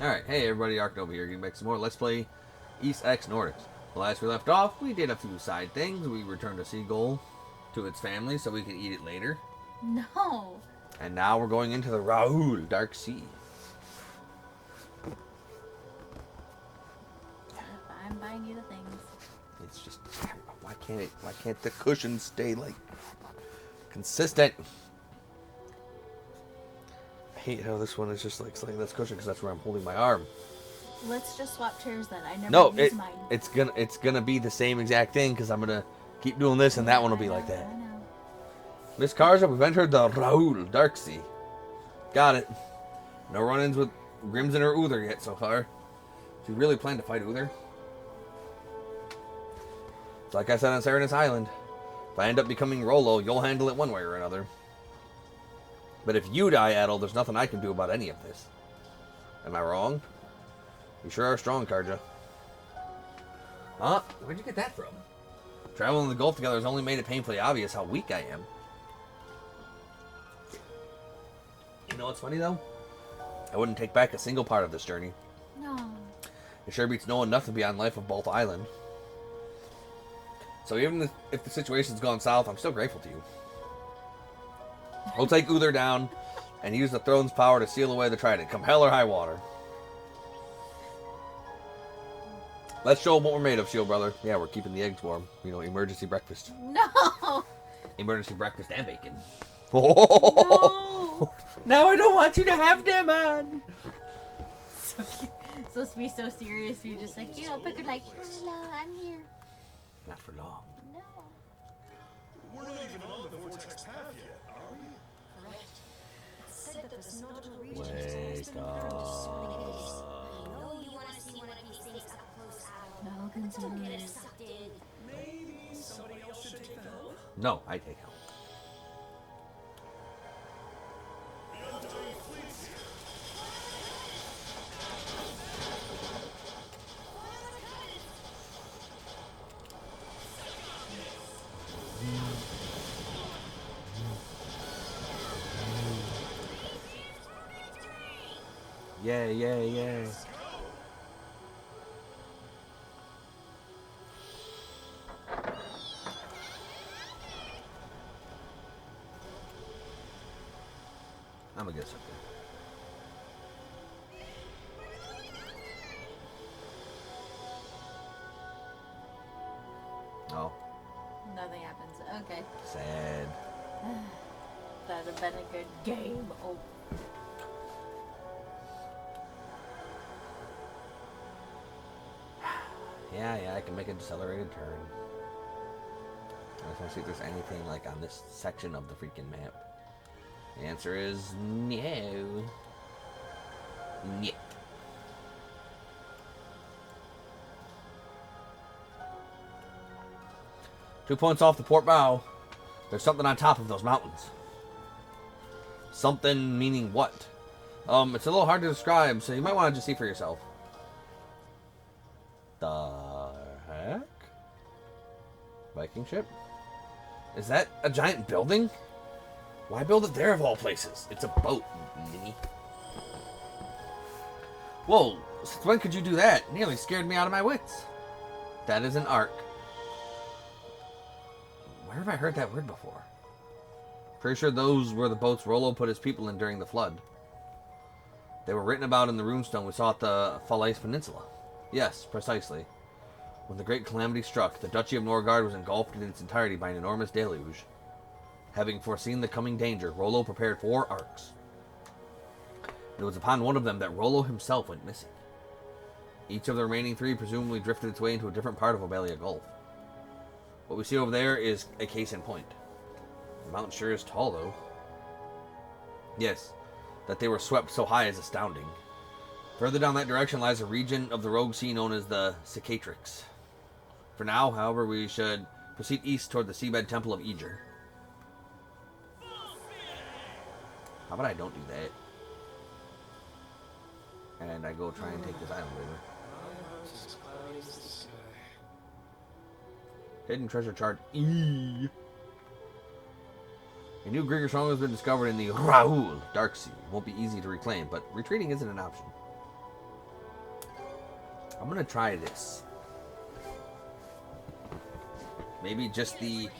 Alright, hey everybody, Arknova here, getting back some more. Let's play East X Nordics. The last we left off, we did a few side things. We returned a seagull to its family so we can eat it later. No. And now we're going into the Rahul Dark Sea. I'm buying you the things. It's just, why can't the cushions stay like consistent? I hate how this one is just like sitting this cushion because that's where I'm holding my arm. Let's just swap chairs then. I never No, use mine. it's gonna be the same exact thing because I'm gonna keep doing this and that one will be like that. I know. Miss Karja, we've entered the Rahul Dark Sea. Got it. No run-ins with Grimson or Uther yet so far. Do you really plan to fight Uther? It's like I said on Serenus Island. If I end up becoming Rollo, you'll handle it one way or another. But if you die, Adel, there's nothing I can do about any of this. Am I wrong? You sure are strong, Karja. Huh? Where'd you get that from? Traveling the Gulf together has only made it painfully obvious how weak I am. You know what's funny, though? I wouldn't take back a single part of this journey. No. It sure beats knowing nothing beyond life of Bolt Island. So even if the situation's gone south, I'm still grateful to you. We'll take Uther down and use the throne's power to seal away the trident, come hell or high water. Let's show them what we're made of, Shield Brother. Yeah, we're keeping the eggs warm. You know, emergency breakfast. No. Emergency breakfast and bacon. No. Now I don't want you to have them on. Supposed to be so serious. You're just like, Pickard like, hello, I'm here. Not for long. No. We're not even on the vortex path yet, are we? Correct. It's said that this nodal region Wake is up. I know you want to see one of these things up close, Adam. No concern. Don't get us sucked in. Maybe somebody else should take the helm. No, I take help. The Undying Fleet's here. Yay, yay, yay. I'm gonna get something. Oh, Nothing happens. Okay. sad. That'd have been a good game. Oh. Yeah, I can make a decelerated turn. I just want to see if there's anything like on this section of the freaking map. The answer is no. Nyeh. Two points off the port bow. There's something on top of those mountains. Something meaning what? It's a little hard to describe, so you might want to just see for yourself. The heck? Viking ship? Is that a giant building? Why build it there of all places? It's a boat, ninny. Whoa, since when could you do that? Nearly scared me out of my wits. That is an arc. Where have I heard that word before? Pretty sure those were the boats Rollo put his people in during the flood. They were written about in the runestone we saw at the Falaise Peninsula. Yes, precisely. When the great calamity struck, the Duchy of Norgard was engulfed in its entirety by an enormous deluge. Having foreseen the coming danger, Rollo prepared 4 arcs. It was upon one of them that Rollo himself went missing. Each of the remaining 3 presumably drifted its way into a different part of Obelia Gulf. What we see over there is a case in point. The mountain sure is tall, though. Yes, that they were swept so high is astounding. Further down that direction lies a region of the Rogue Sea known as the Cicatrix. For now, however, we should proceed east toward the seabed temple of Aegir. How about I don't do that? And I go try and take this island over. Hidden treasure chart E. A new Grigor stronghold has been discovered in the Rahul Dark Sea. It won't be easy to reclaim, but retreating isn't an option. I'm gonna try this. Maybe just the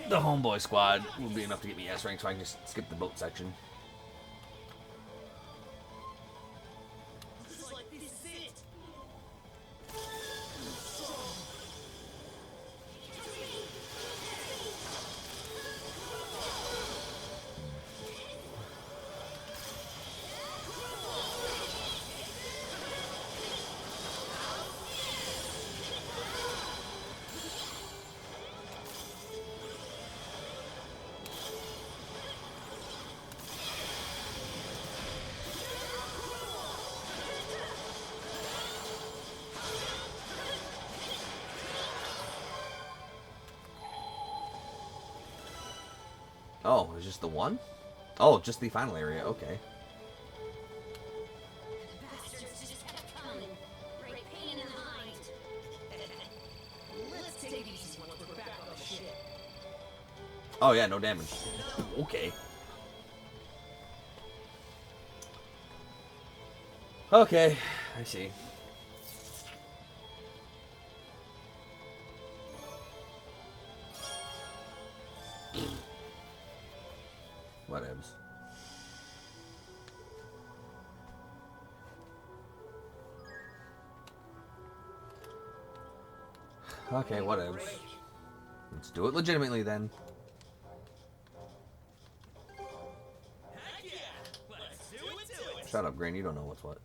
homeboy squad will be enough to get me S rank, so I can just skip the boat section. Oh, it's just the one? Oh, just the final area. Okay. Bastards just kept coming. Great pain in the hind. Let's take it easy once we're back on the ship. Oh yeah, no damage. Okay. Okay, I see. Whatevs. Okay, whatevs. Let's do it legitimately then. Heck yeah! Let's do it! Shut up, Gran. You don't know what's what.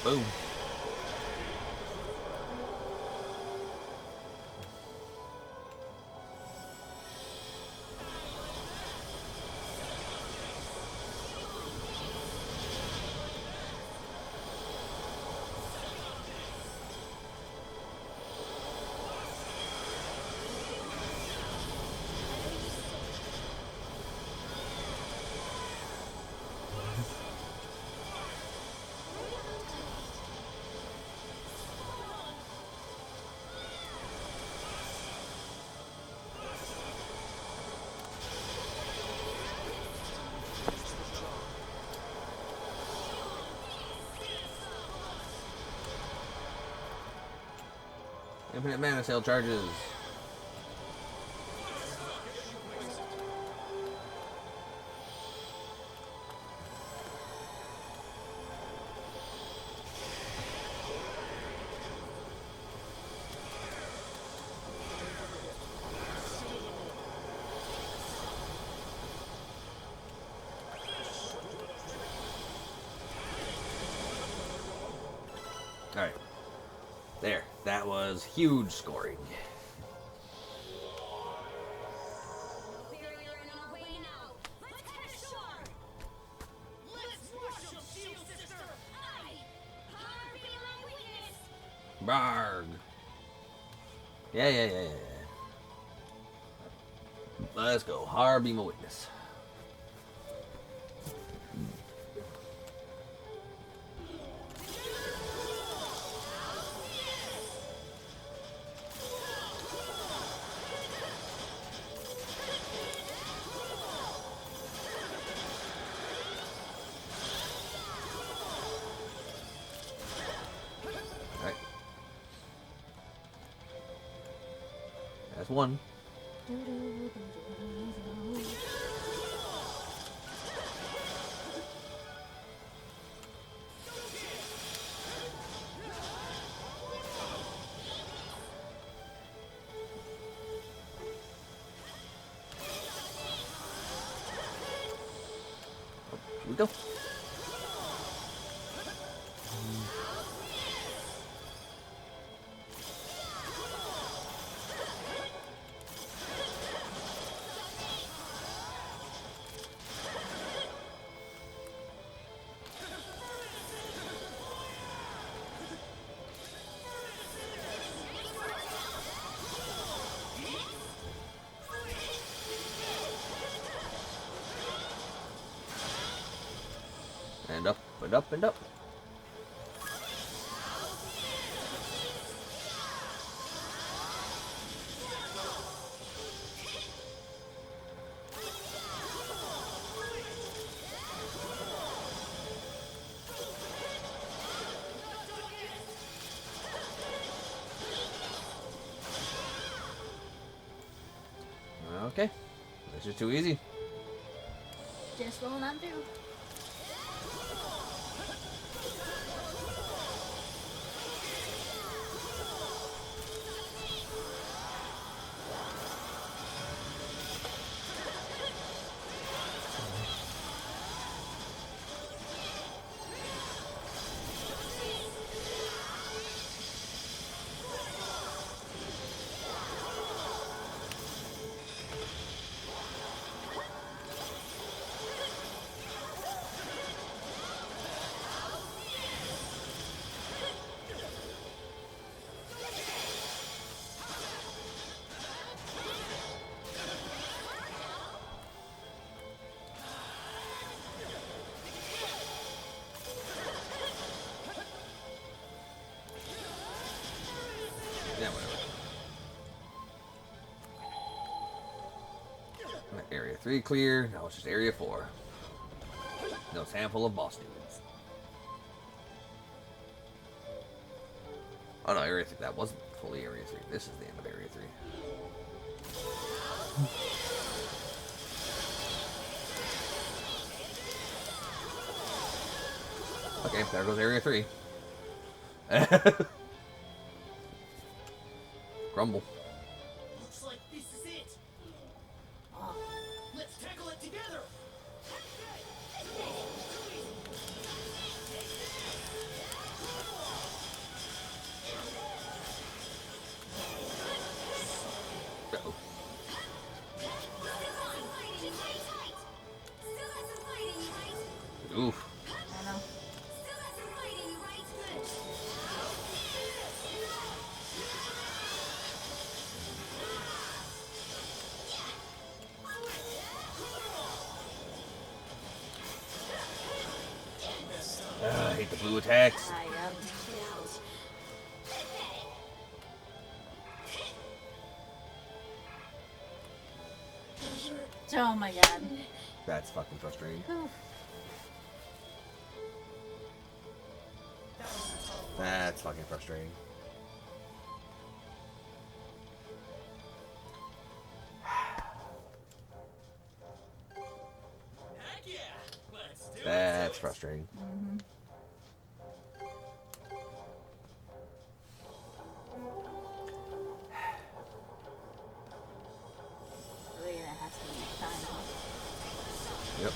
Boom. Infinite mana sale charges. Alright. There. That was huge scoring. We're on our way now. Let's head ashore. Let's rush them, shield sister! Aye. Power be my witness. Barg. Yeah. Let's go. Har be my witness. Alright. That's one. go. And up, and up, and up. Okay. This is too easy. Just rolling on through. Yeah, whatever. Area 3 clear. Now it's just Area 4. No sample of boss demons. Oh no, Area 3. That wasn't fully Area 3. This is the end of Area 3. Okay, there goes Area 3. Grumble. Looks like this is it. Let's tackle it together. Uh-oh. Oof. I know. I hate the blue attacks. I got Oh my god. That's fucking frustrating. Oof. That's fucking frustrating. Heck yeah. Let's do it. That's frustrating. Really, that has to be time. Yep.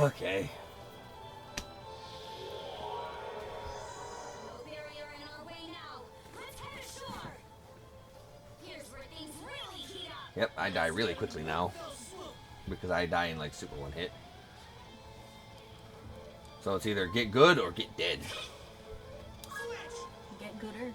Okay. No barrier in our way now. Let's head ashore. Here's where things really heat up. Yep, I die really quickly now. Because I die in like super one hit. So it's either get good or get dead. Get gooder.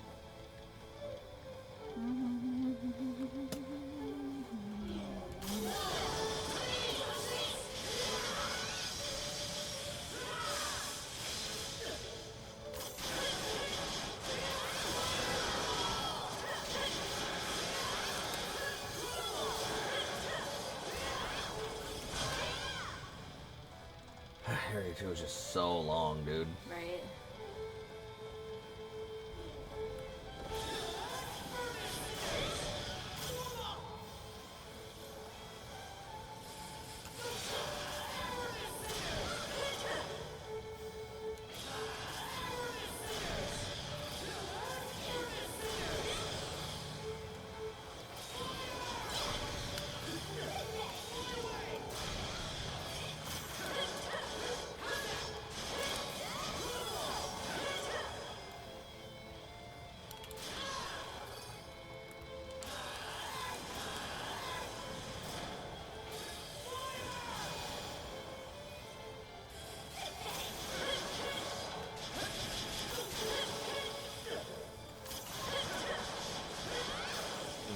Area 2 is just so long, dude. Right.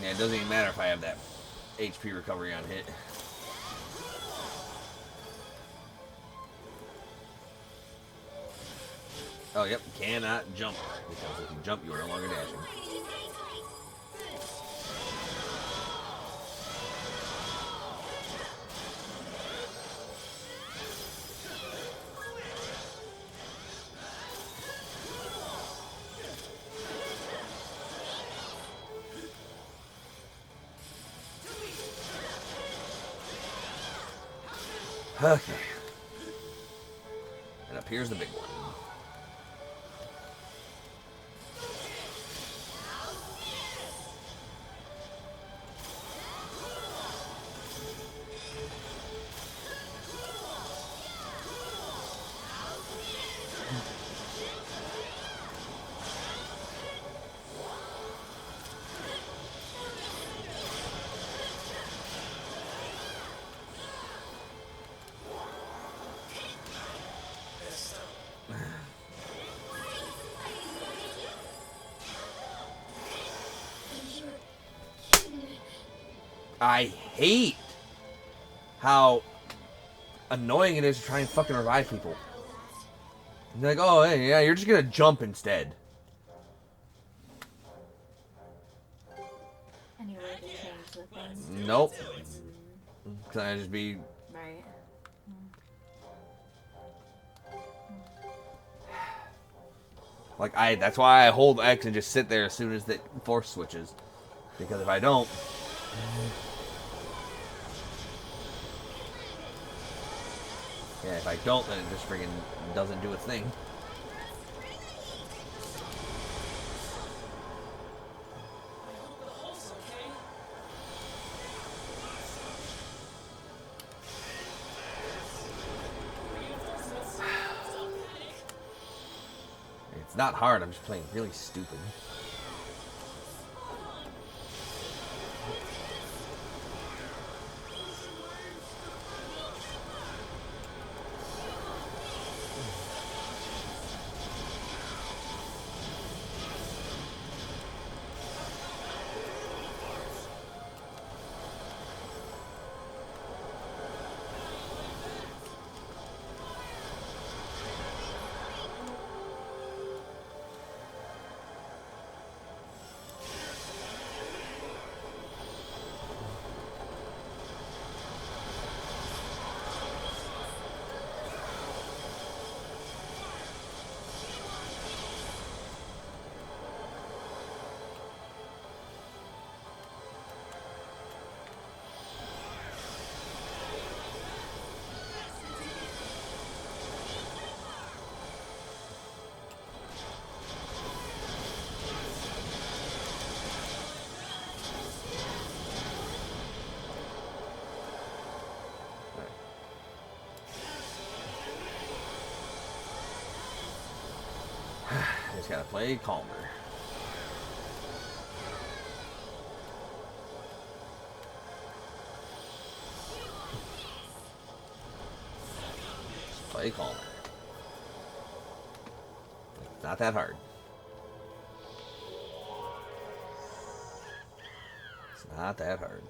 Yeah, it doesn't even matter if I have that HP recovery on hit. Oh, yep, cannot jump. Because if you jump, you are no longer dashing. Okay. And up here's the big one. I hate how annoying it is to try and fucking revive people. They're like, oh, hey, yeah, you're just gonna jump instead. Any way to change the thing. Nope. Can I just be... Right. Like, that's why I hold X and just sit there as soon as the force switches. Because if I don't... Yeah, if I don't, then it just friggin' doesn't do a thing. It's not hard, I'm just playing really stupid. gotta play calmer. Play calmer. It's not that hard. It's not that hard.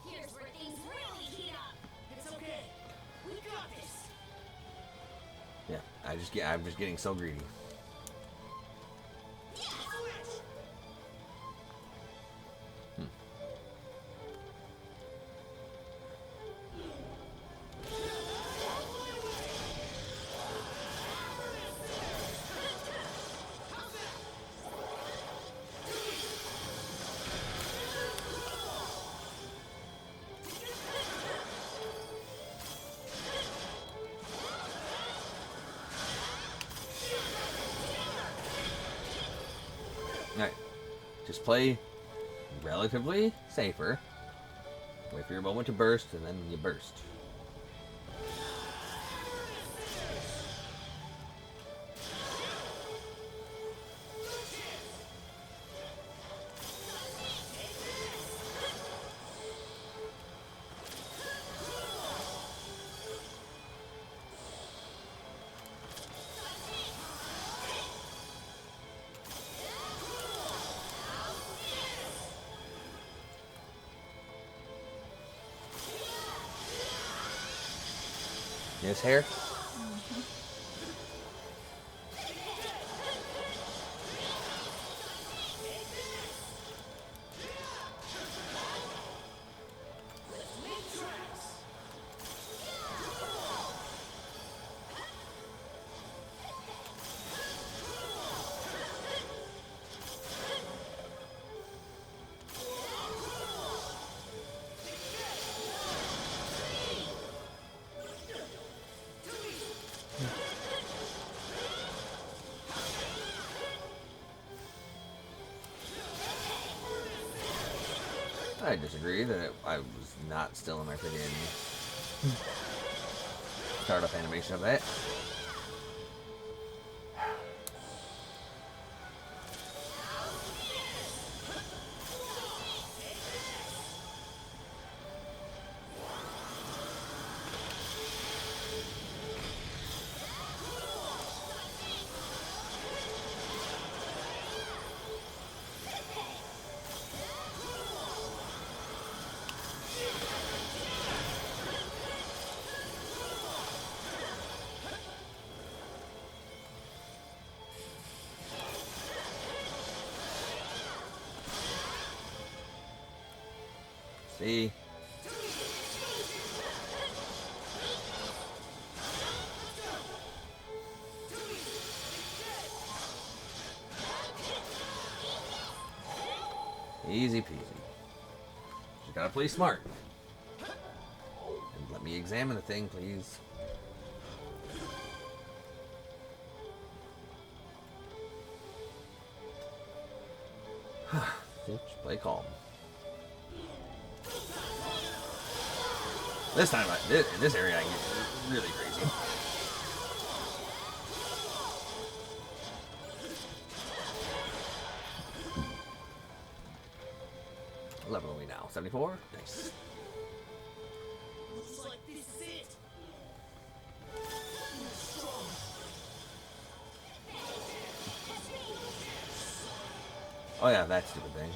Here's where things really heat up. It's okay. We got this. Yeah, I'm just getting so greedy. Alright. Just play relatively safer. Wait for your moment to burst, and then you burst. His hair? I disagree that I was not still in my freaking startup animation of that. See? Easy peasy. Just gotta play smart. And let me examine the thing, please. Just play calm. This time, in this area, I get really crazy. What level are we now? 74? Nice. Looks like this is it. Oh yeah, that stupid thing.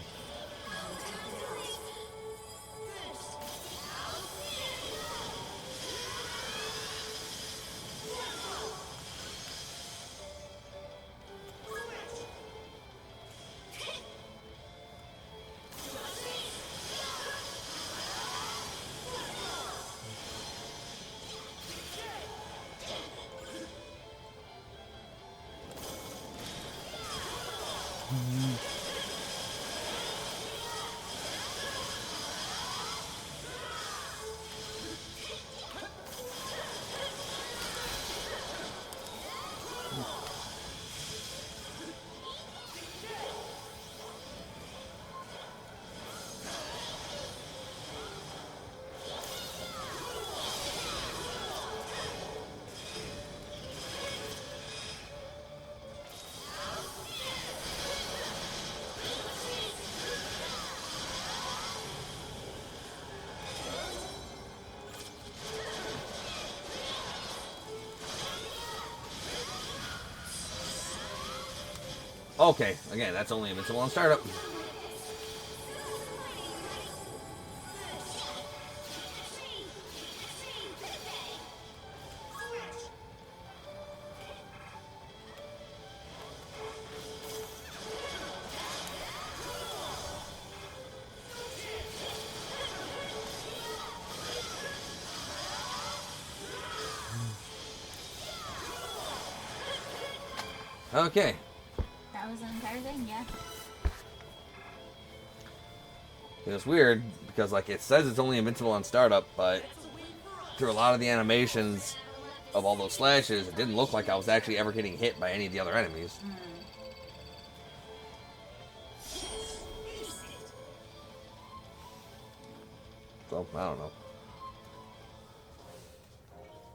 Okay, again, that's only invincible on startup. Okay. That was the entire thing, yeah. It's weird because like it says it's only invincible on startup, but through a lot of the animations of all those slashes, it didn't look like I was actually ever getting hit by any of the other enemies. So, I don't know.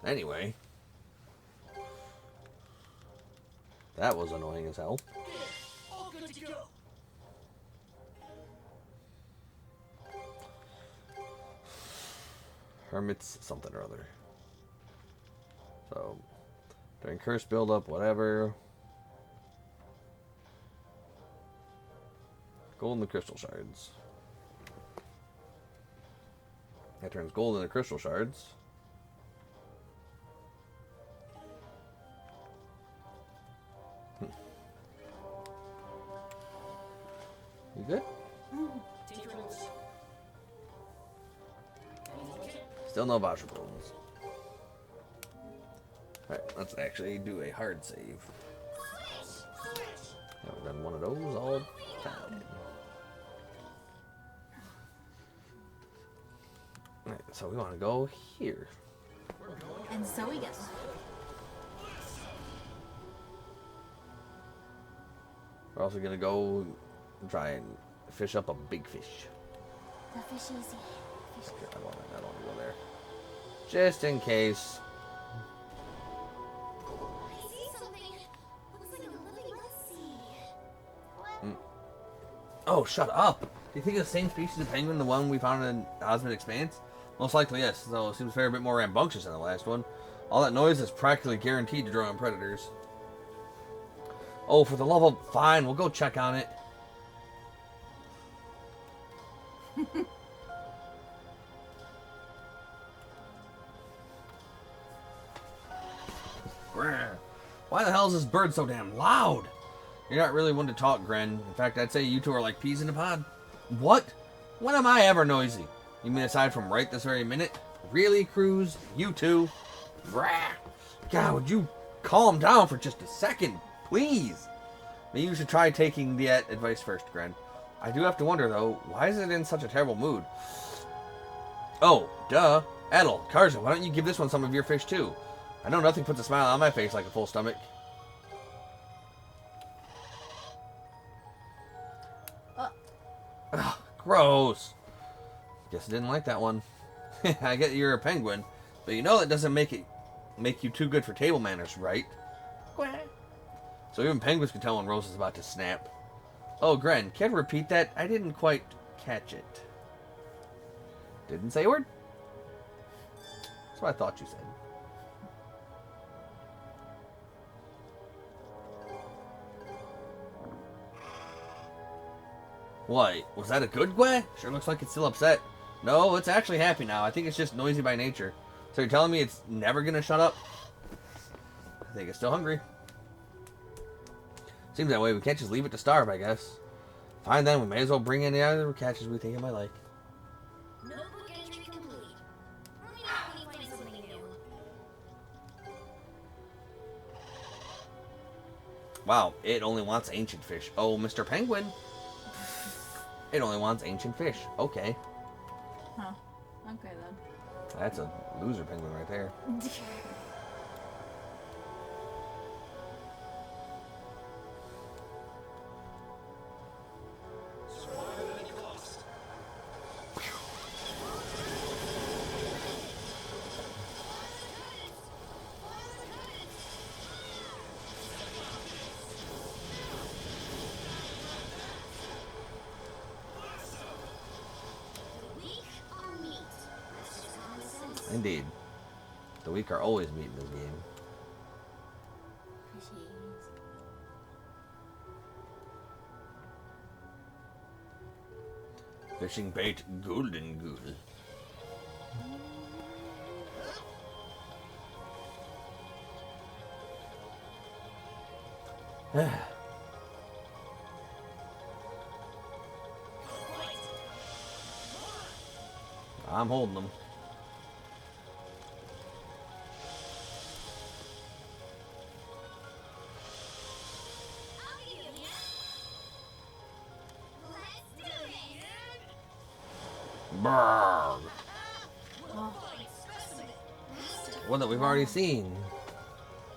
Anyway. That was annoying as hell. All good to go. Hermit's something or other. So, during curse buildup, whatever. Gold in the crystal shards. That turns gold into crystal shards. You good? Take your notes. Still no voucher bones. Alright, let's actually do a hard save. Haven't done one of those all the time. Alright, so we want to go here. And so we go. We're also going to go try and fish up a big fish. The fish easy. Fish. Okay, I don't want to go there. Just in case. I see something. Looks like a living sea. Oh, shut up! Do you think it's the same species of penguin, the one we found in Osmond Expanse? Most likely, yes, though it seems a fair bit more rambunctious than the last one. All that noise is practically guaranteed to draw in predators. Oh, for the love of... Fine, we'll go check on it. Why the hell is this bird so damn loud? You're not really one to talk, Gren. In fact, I'd say you two are like peas in a pod. What? When am I ever noisy? You mean aside from right this very minute? Really, Cruz? You two? God, would you calm down for just a second, please? Maybe you should try taking the advice first, Gren. I do have to wonder, though, why is it in such a terrible mood? Oh, duh. Adel, Karza, why don't you give this one some of your fish, too? I know nothing puts a smile on my face like a full stomach. Ugh, gross. Guess I didn't like that one. I get you're a penguin, but you know that doesn't make you too good for table manners, right? So even penguins can tell when Rose is about to snap. Oh, Gren, can you repeat that? I didn't quite catch it. Didn't say a word? That's what I thought you said. What? Was that a good Gwen? Sure looks like it's still upset. No, it's actually happy now. I think it's just noisy by nature. So you're telling me it's never gonna shut up? I think it's still hungry. Seems that way. We can't just leave it to starve, I guess. Fine then, we may as well bring in the other catches we think it might like. Notebook entry complete. Let me know when you find something new. Wow, it only wants ancient fish. Oh, Mr. Penguin. It only wants ancient fish. Okay. Huh. Okay then. That's a loser penguin right there. Smarter than it cost. Weak on meat. That's just common sense. Indeed. The weak are always meat in this game. Fishies. Fishing bait, golden ghoul. I'm holding them. Brrr. One that we've already seen.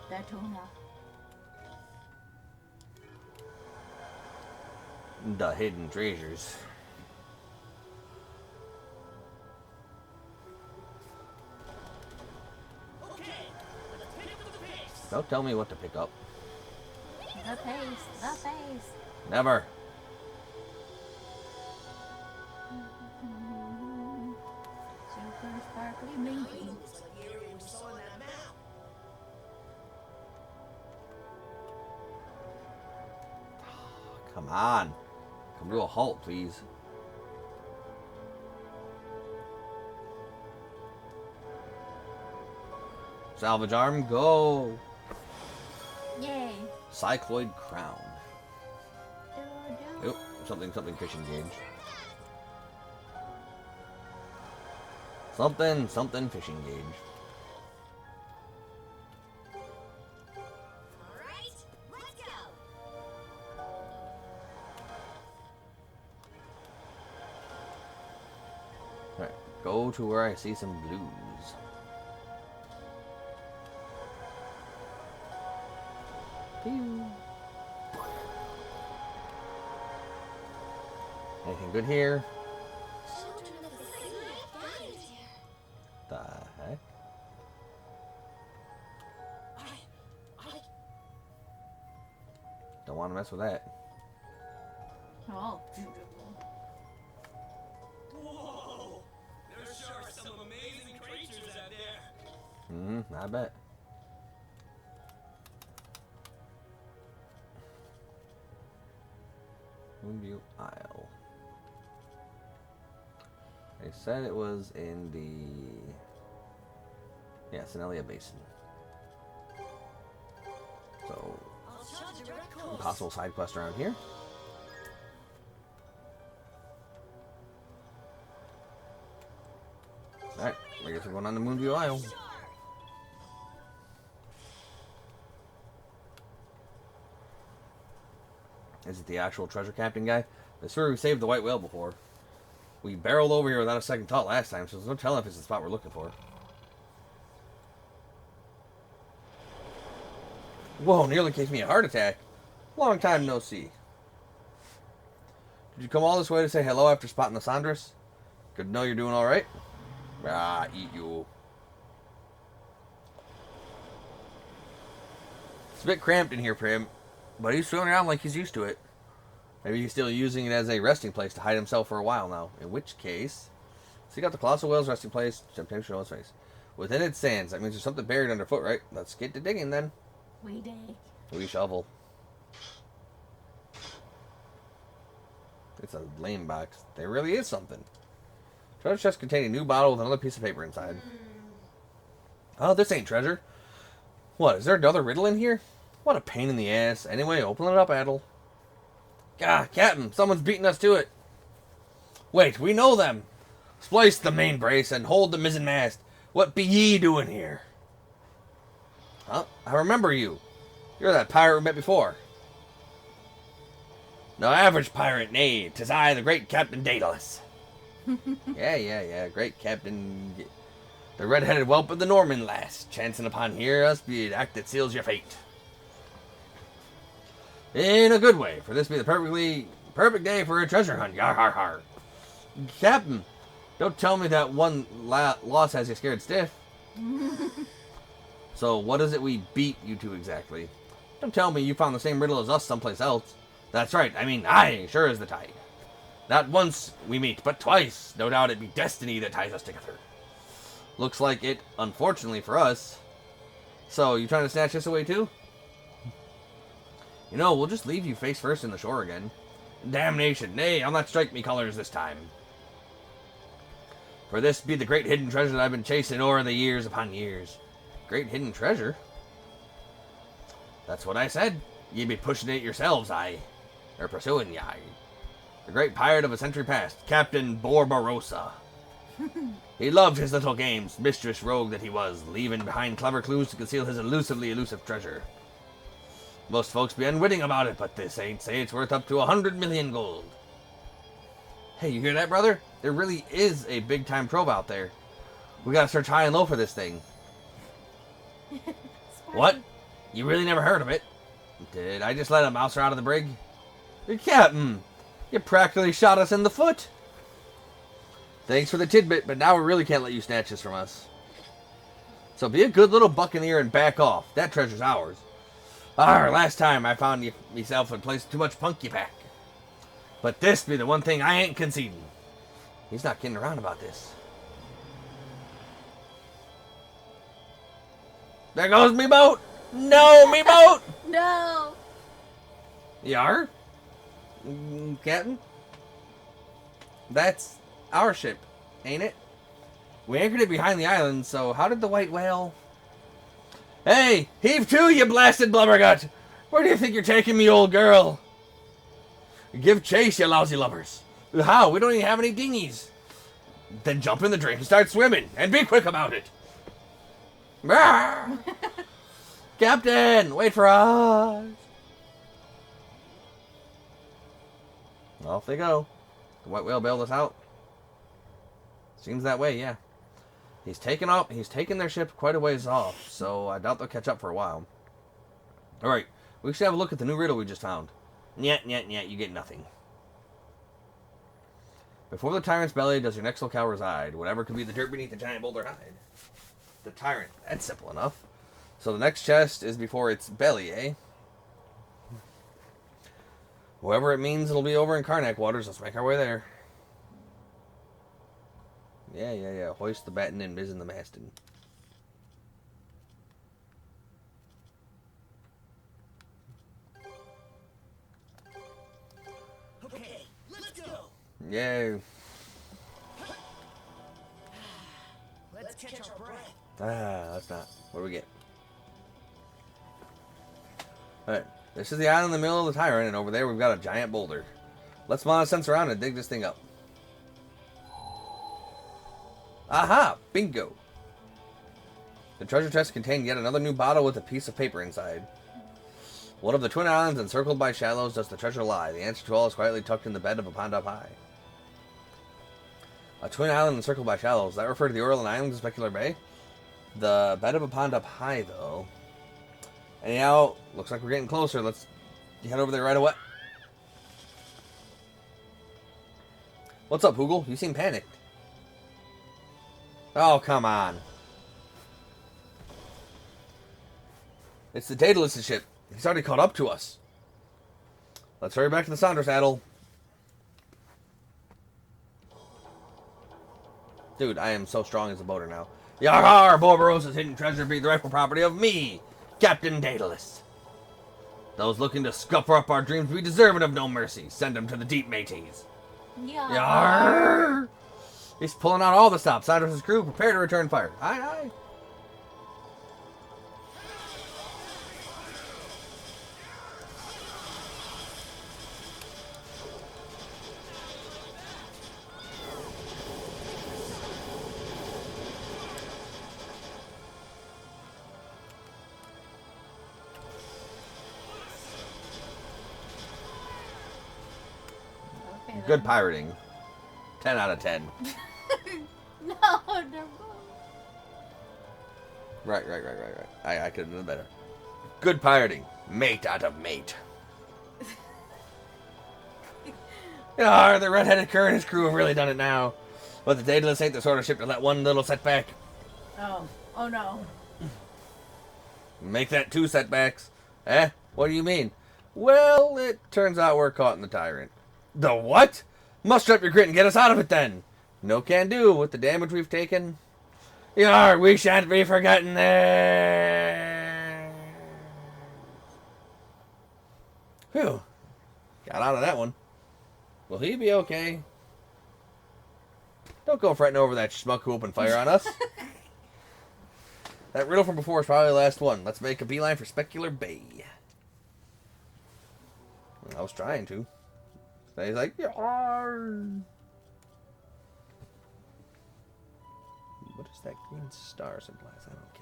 The tuna. The hidden treasures. Don't tell me what to pick up. The face. The face. Never. Super sparkly blinky. Come on. Come to a halt, please. Salvage arm, go. Yay. Cycloid crown. Do, do. Oh, something fishing gauge. Something fishing gauge. Alright, let's go. Alright, go to where I see some blues. Pew. Anything good here? Children of the sea. The heck? Don't want to mess with that. Oh. Whoa! There sure are some amazing creatures out there. I bet. Moonview Isle. They said it was in the Senelia Basin. So I'll charge direct course. possible side quest around here. Alright, I guess we're going on to Moonview Isle. Sure. Is it the actual treasure captain guy? I swear we saved the white whale before. We barreled over here without a second thought last time, so there's no telling if it's the spot we're looking for. Whoa, nearly gave me a heart attack. Long time no see. Did you come all this way to say hello after spotting the Sandras? Good to know you're doing alright. Ah, eat you. It's a bit cramped in here for him, but he's swimming around like he's used to it. Maybe he's still using it as a resting place to hide himself for a while now. In which case, seek out the colossal whale's resting place. Temptation on his face. Within its sands. That means there's something buried underfoot, right? Let's get to digging then. We dig. We shovel. It's a lame box. There really is something. Treasure chest containing a new bottle with another piece of paper inside. Oh, this ain't treasure. What, is there another riddle in here? What a pain in the ass. Anyway, open it up, Adel. Gah, Captain, someone's beating us to it. Wait, we know them. Splice the main brace and hold the mizzen mast. What be ye doing here? Huh? I remember you. You're that pirate we met before. No average pirate, nay. 'Tis I, the great Captain Daedalus. Yeah. Great Captain... The red-headed whelp of the Norman lass. Chancing upon here us be an act that seals your fate. In a good way, for this be the perfect day for a treasure hunt. Yar har har. Captain, don't tell me that one loss has you scared stiff. So what is it we beat you to exactly? Don't tell me you found the same riddle as us someplace else. That's right, I mean, aye, sure as the tide. Not once we meet, but twice. No doubt it be destiny that ties us together. Looks like it, unfortunately for us. So, you trying to snatch this away too? You know, we'll just leave you face first in the shore again. Damnation, nay, I'll not strike me colors this time. For this be the great hidden treasure that I've been chasing o'er the years upon years. Great hidden treasure? That's what I said. Ye be pushing it yourselves, or pursuing ye. The great pirate of a century past, Captain Barbarossa. He loved his little games, mistress rogue that he was, leaving behind clever clues to conceal his elusive treasure. Most folks be unwitting about it, but this saints say it's worth up to 100 million gold. Hey, you hear that, brother? There really is a big-time trove out there. We gotta search high and low for this thing. What? You really never heard of it? Did I just let a mouser out of the brig? Captain, you practically shot us in the foot. Thanks for the tidbit, but now we really can't let you snatch this from us. So be a good little buccaneer and back off. That treasure's ours. Last time I found myself in place too much punky pack. But this be the one thing I ain't conceding. He's not kidding around about this. There goes me boat! No, me boat! No! Yar? Captain? That's our ship, ain't it? We anchored it behind the island, so how did the white whale... Hey! Heave to, you blasted blubbergut! Where do you think you're taking me, old girl? Give chase, you lousy lubbers. How? We don't even have any dinghies. Then jump in the drink and start swimming, and be quick about it. Captain, wait for us. Off they go. The white whale bailed us out. Seems that way, yeah. He's taken their ship quite a ways off, so I doubt they'll catch up for a while. Alright, we should have a look at the new riddle we just found. Nyet, you get nothing. Before the tyrant's belly does your next locale reside, whatever could be the dirt beneath the giant boulder hide. The tyrant, that's simple enough. So the next chest is before its belly, eh? Whoever it means it'll be over in Karnak waters, let's make our way there. Yeah. Hoist the batten and mizzen the mastin. Okay, let's go. Yay. Let's catch our breath. That's not. What do we get? Alright. This is the island in the middle of the tyrant, and over there we've got a giant boulder. Let's sense around and dig this thing up. Aha! Bingo! The treasure chest contained yet another new bottle with a piece of paper inside. One of the twin islands encircled by shallows does the treasure lie. The answer to all is quietly tucked in the bed of a pond up high. A twin island encircled by shallows. Does that refer to the Orland Islands of Specular Bay? The bed of a pond up high, though. Anyhow, looks like we're getting closer. Let's head over there right away. What's up, Hoogle? You seem panicked. Oh, come on. It's the Daedalus' ship. He's already caught up to us. Let's hurry back to the Sonder saddle. Dude, I am so strong as a boater now. Yar! Barbarossa's hidden treasure be the rightful property of me, Captain Daedalus. Those looking to scupper up our dreams be deserving of no mercy. Send them to the deep, mateys. Yeah. Yar! He's pulling out all the stops. Cyrus's crew, prepare to return fire. Aye. Okay, Good pirating. 10 out of 10. No, they're both. Right. I could have done better. Good pirating. Mate out of mate. Yar, the red-headed cur and his crew have really done it now. But the Daedalus ain't the sort of ship to let one little setback Oh no. make that 2 setbacks. Eh? What do you mean? Well, it turns out we're caught in the tyrant. The what? Muster up your grit and get us out of it then. No can do with the damage we've taken. Yar, we shan't be forgotten there. Whew. Got out of that one. Will he be okay? Don't go fretting over that schmuck who opened fire on us. That riddle from before is probably the last one. Let's make a beeline for Specular Bay. I was trying to. So he's like, yarn. What does that green star symbolize? I don't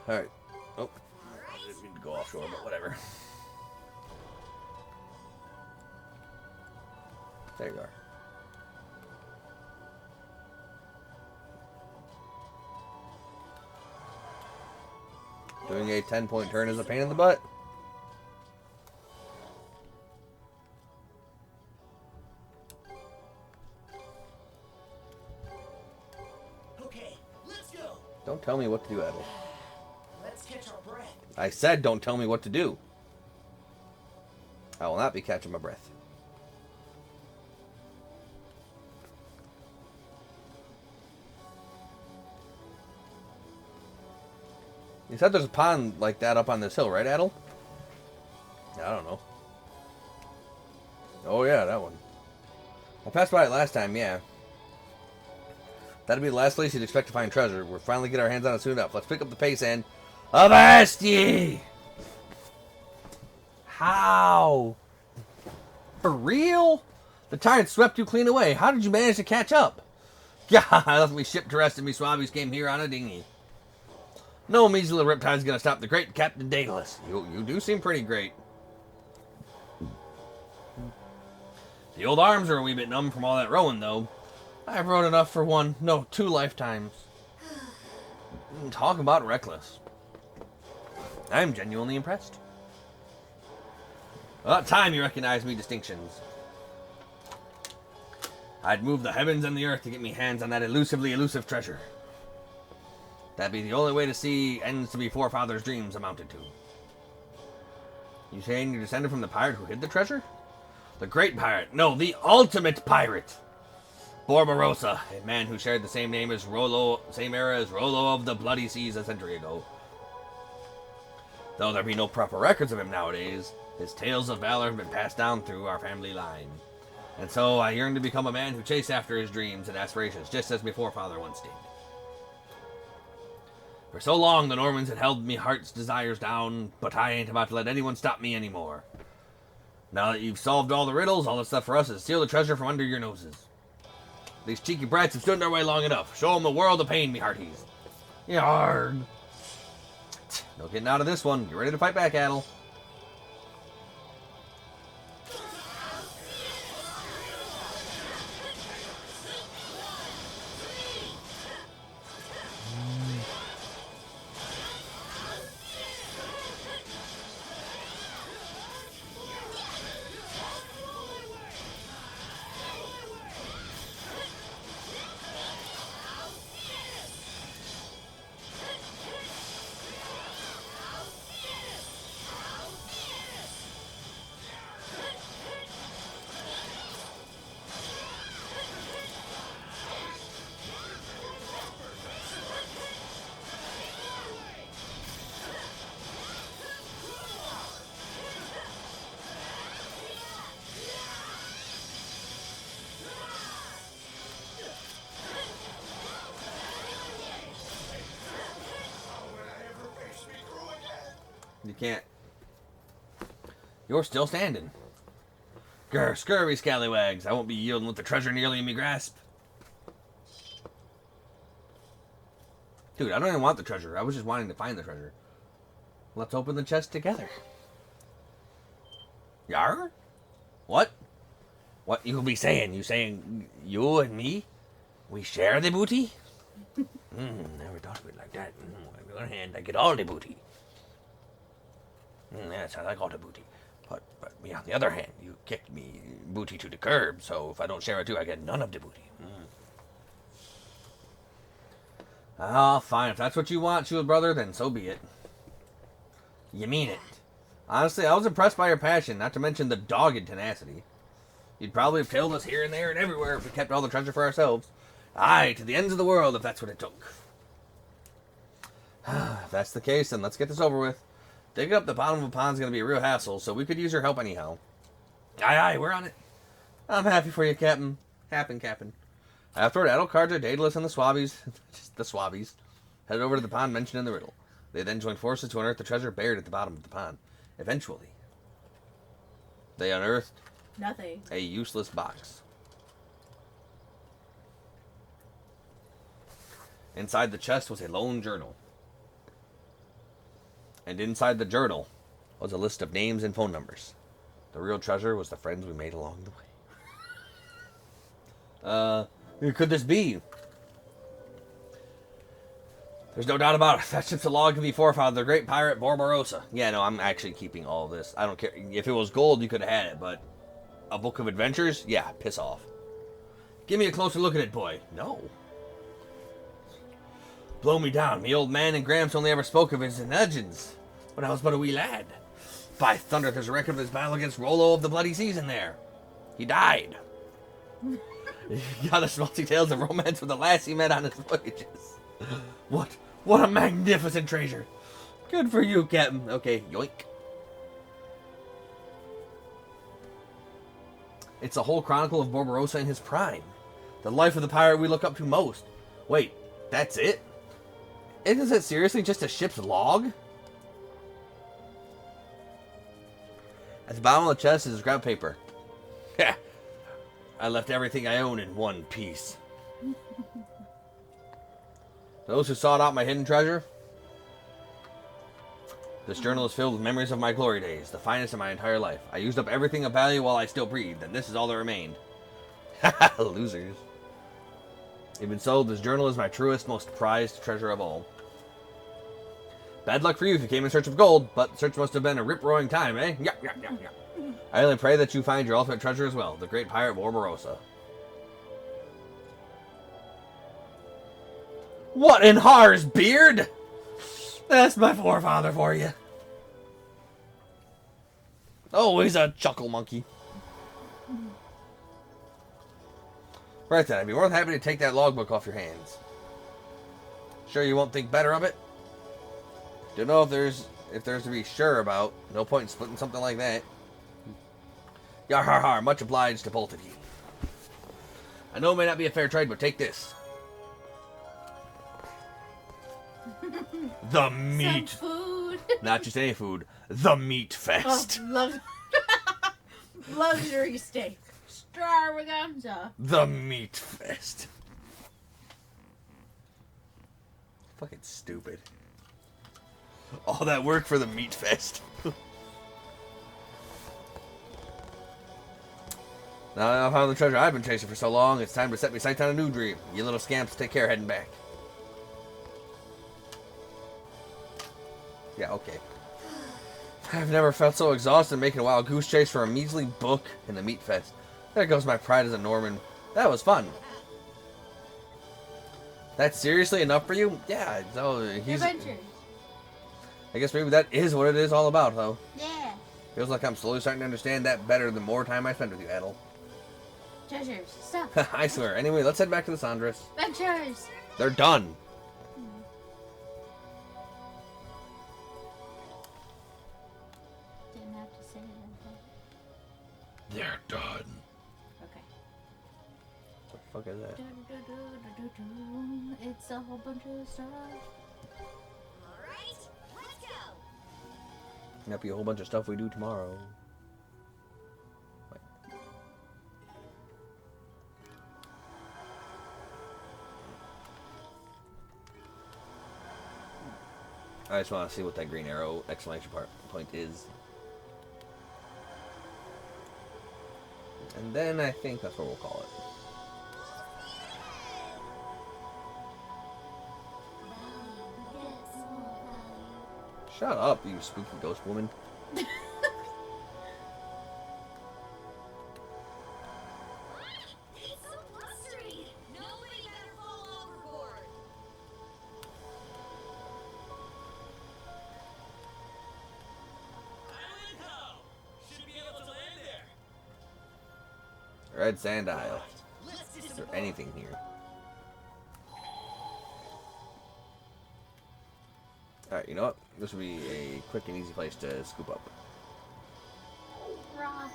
care. Alright. Oh. I didn't mean to go offshore, but whatever. There you are. Doing a 10-point turn is a pain in the butt. Okay, let's go. Don't tell me what to do, Adel. Let's catch our breath. I said don't tell me what to do. I will not be catching my breath. You said there's a pond like that up on this hill, right, Adel? I don't know. Oh, yeah, that one. I passed by it last time, yeah. That'd be the last place you'd expect to find treasure. We'll finally get our hands on it soon enough. Let's pick up the pace and... Avast ye! How? For real? The tide swept you clean away. How did you manage to catch up? Yeah, I left me ship to rest and me swabbies came here on a dinghy. No measly little riptide's gonna stop the great Captain Daedalus. You do seem pretty great. The old arms are a wee bit numb from all that rowing, though. I've rowed enough for 2 lifetimes. Talk about reckless. I'm genuinely impressed. About time you recognize me distinctions. I'd move the heavens and the earth to get me hands on that elusively elusive treasure. That'd be the only way to see ends to be forefathers' dreams amounted to. You saying you're descended from the pirate who hid the treasure? The great pirate. No, the ultimate pirate. Barbarossa, a man who shared the same name as Rollo, same era as Rollo of the Bloody Seas a century ago. Though there be no proper records of him nowadays, his tales of valor have been passed down through our family line. And so I yearn to become a man who chased after his dreams and aspirations, just as my forefather once did. For so long the Normans had held me heart's desires down, but I ain't about to let anyone stop me anymore. Now that you've solved all the riddles, all that's left for us is to steal the treasure from under your noses. These cheeky brats have stood in our way long enough. Show them the world of pain, me hearties. Yarg. No getting out of this one. You ready to fight back, Adel? You can't. You're still standing. Grr, scurvy scallywags. I won't be yielding with the treasure nearly in me grasp. Dude, I don't even want the treasure. I was just wanting to find the treasure. Let's open the chest together. Yar? What? What you be saying? You saying you and me? We share the booty? Never thought of it like that. On the other hand, I get all the booty. Yes, I got a booty. But me, on the other hand, you kicked me booty to the curb, so if I don't share it too, I get none of the booty. Ah, fine. If that's what you want, shield brother, then so be it. You mean it. Honestly, I was impressed by your passion, not to mention the dogged tenacity. You'd probably have killed us here and there and everywhere if we kept all the treasure for ourselves. Aye, to the ends of the world if that's what it took. If that's the case, then let's get this over with. Digging up the bottom of a pond's gonna be a real hassle, so we could use your help anyhow. Aye, aye, we're on it. I'm happy for you, Captain. Captain. Afterward, Adelcard, Daedalus, and the Swabbies, just the Swabbies, headed over to the pond mentioned in the riddle. They then joined forces to unearth the treasure buried at the bottom of the pond. Eventually, they unearthed Nothing. a useless box. Inside the chest was a lone journal. And inside the journal was a list of names and phone numbers. The real treasure was the friends we made along the way. Who could this be? There's no doubt about it. That ship's a log of the forefather, the great pirate Barbarossa. Yeah, no, I'm actually keeping all of this. I don't care. If it was gold, you could have had it, but a book of adventures? Yeah, piss off. Give me a closer look at it, boy. No. Blow me down. Me old man and Gramps only ever spoke of his legends when I was but a wee lad. By thunder, there's a record of his battle against Rollo of the Bloody Seas in there. He died. He got us multi tales of romance with the lass he met on his voyages. What a magnificent treasure. Good for you, Captain. Okay, yoink. It's a whole chronicle of Barbarossa in his prime. The life of the pirate we look up to most. Wait, that's it? Isn't it seriously just a ship's log? At the bottom of the chest is scrap paper. I left everything I own in one piece. Those who sought out my hidden treasure? This journal is filled with memories of my glory days, the finest of my entire life. I used up everything of value while I still breathed, and this is all that remained. Haha, losers. Even so, this journal is my truest, most prized treasure of all. Bad luck for you if you came in search of gold, but the search must have been a rip-roaring time, eh? Yeah. I only pray that you find your ultimate treasure as well, the great pirate Barbarossa. What in Har's beard? That's my forefather for you. Always a chuckle monkey. Right then, I'd be more than happy to take that logbook off your hands. Sure you won't think better of it? Don't know if there's to be sure about. No point in splitting something like that. Yar har har, much obliged to both of you. I know it may not be a fair trade, but take this. The meat. Some food. Not just any food. The meat fest. Oh, luxury steak. Extravaganza. The meat fest. Fucking stupid. All that work for the meat fest. Now I found the treasure I've been chasing for so long, it's time to set me sights on a new dream. You little scamps, take care heading back. Yeah, okay. I've never felt so exhausted making a wild goose chase for a measly book in the meat fest. There goes my pride as a Norman. That was fun. That's seriously enough for you? Yeah, so he's... Adventures. I guess maybe that is what it is all about, though. Yeah. Feels like I'm slowly starting to understand that better the more time I spend with you, Adel. Treasures. Stuff. I swear. Anyway, let's head back to the Sandras. Adventures. They're done. Didn't have to say it. They're done. Okay. What the fuck is that? It's a whole bunch of stuff. Alright, let's go. That'll be a whole bunch of stuff we do tomorrow. Wait. I just want to see what that green arrow exclamation point is. And then I think that's what we'll call it. Shut up, you spooky ghost woman. It's so blustery. Nobody better fall overboard. Island Ho! Should be able to land there. Red Sand Isle. Let's Is there disembark. anything here? Alright, you know what? This would be a quick and easy place to scoop up. Rock.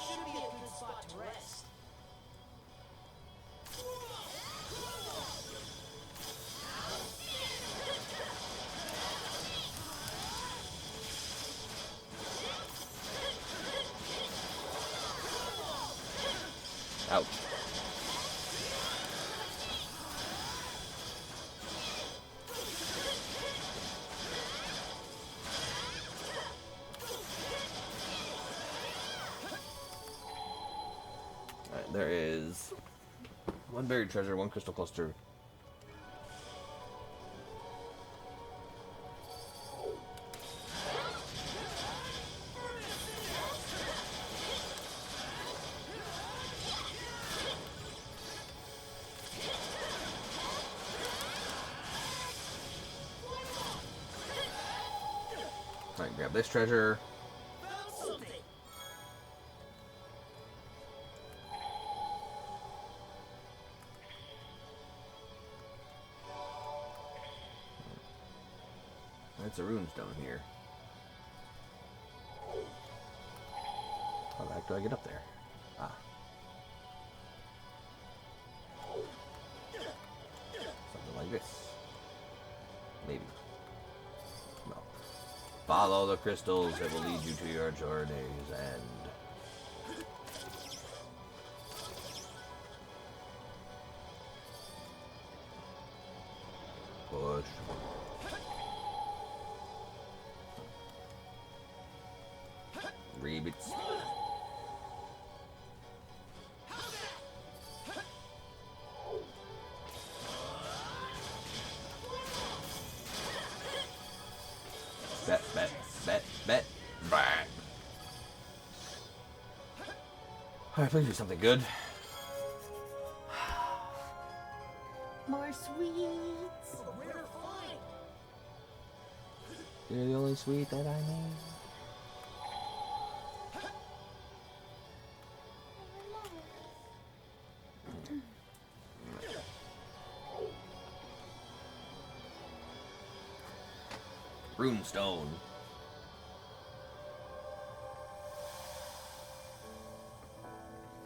Should be a good spot to rest. Ouch. Alright, there is one buried treasure, one crystal cluster. Alright, grab this treasure. Found something. That's a rune stone here. How the heck do I get up there? Ah. Something like this. Maybe. No. Follow the crystals, it will lead you to your journey's end. Push. Rebits. Bet, bet, bet, bet. Alright, please do something good. More sweets. A rare find. You're the only sweet that I need. Rune stone.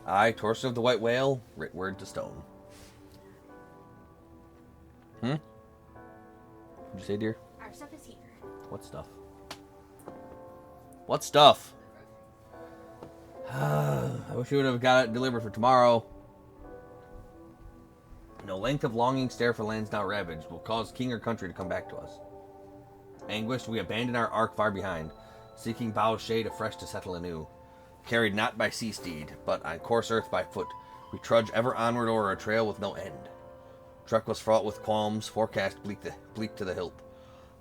I, Torsten of the White Whale, writ word to stone. What'd you say, dear? Our stuff is here. What stuff? What stuff? I wish you would have got it delivered for tomorrow. No length of longing stare for lands now ravaged will cause king or country to come back to us. Anguished, we abandon our ark far behind, seeking bow's shade afresh to settle anew. Carried not by sea steed, but on coarse earth by foot, we trudge ever onward o'er a trail with no end. Trek was fraught with qualms, forecast bleak to the hilt.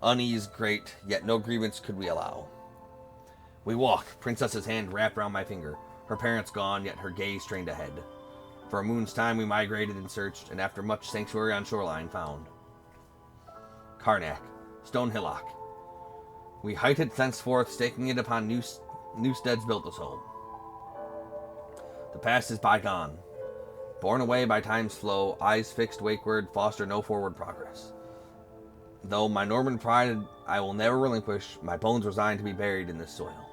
Unease great, yet no grievance could we allow. We walk, princess's hand wrapped round my finger, her parents gone, yet her gaze strained ahead. For a moon's time we migrated and searched, and after much sanctuary on shoreline found. Karnak, stone hillock. We heighted thenceforth, staking it upon new steads built us home. The past is bygone. Borne away by time's flow, eyes fixed wakeward, foster no forward progress. Though my Norman pride I will never relinquish, my bones resigned to be buried in this soil.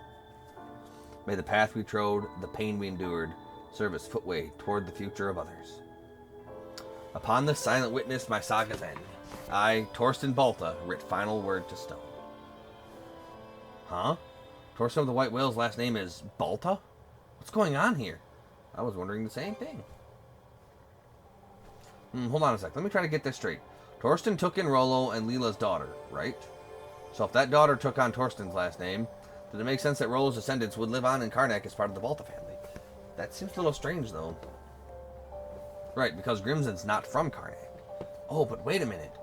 May the path we trode, the pain we endured, serve as footway toward the future of others. Upon this silent witness my saga's end, I, Torsten Balta, writ final word to stone. Huh? Torsten of the White Whale's last name is Balta? What's going on here? I was wondering the same thing. Hold on a sec. Let me try to get this straight. Torsten took in Rollo and Leela's daughter, right? So if that daughter took on Torsten's last name, then it makes sense that Rollo's descendants would live on in Karnak as part of the Balta family. That seems a little strange, though. Right, because Grimson's not from Karnak. Oh, but wait a minute.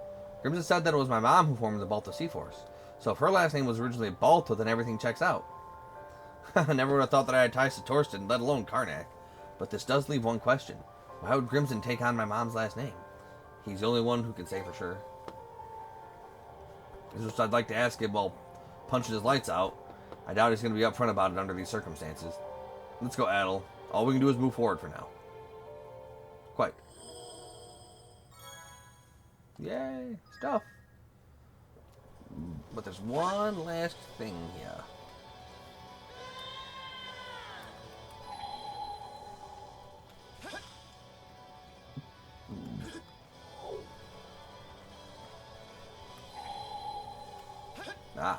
Grimson said that it was my mom who formed the Balta Sea Force. So if her last name was originally Balta, then everything checks out. I never would have thought that I had ties to Torsten, let alone Karnak. But this does leave one question. Why would Grimson take on my mom's last name? He's the only one who can say for sure. This is what I'd like to ask him while punching his lights out. I doubt he's going to be upfront about it under these circumstances. Let's go, Adel. All we can do is move forward for now. Quite. Yay, stuff. But there's one last thing here. Ah.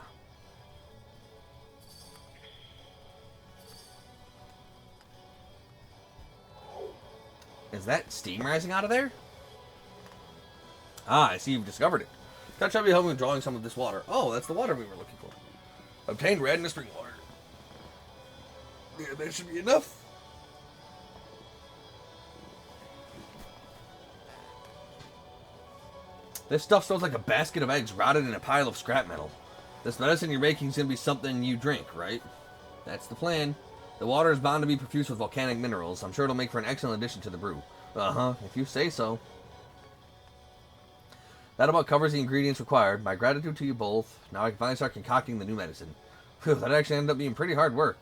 Is that steam rising out of there? Ah, I see you've discovered it. That should be helping with drawing some of this water. Oh, that's the water we were looking for. Obtained red in the spring water. Yeah, that should be enough. This stuff smells like a basket of eggs rotted in a pile of scrap metal. This medicine you're making is going to be something you drink, right? That's the plan. The water is bound to be profuse with volcanic minerals. I'm sure it'll make for an excellent addition to the brew. Uh-huh, if you say so. That about covers the ingredients required. My gratitude to you both. Now I can finally start concocting the new medicine. Phew, that actually ended up being pretty hard work.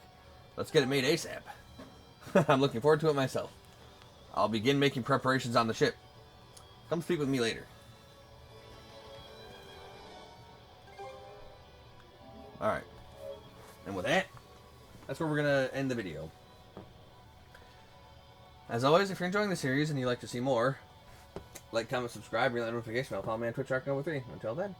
Let's get it made ASAP. I'm looking forward to it myself. I'll begin making preparations on the ship. Come speak with me later. Alright. And with that, that's where we're going to end the video. As always, if you're enjoying the series and you'd like to see more, like, comment, subscribe, ring that notification bell, follow me on Twitch, Arc3. Until then.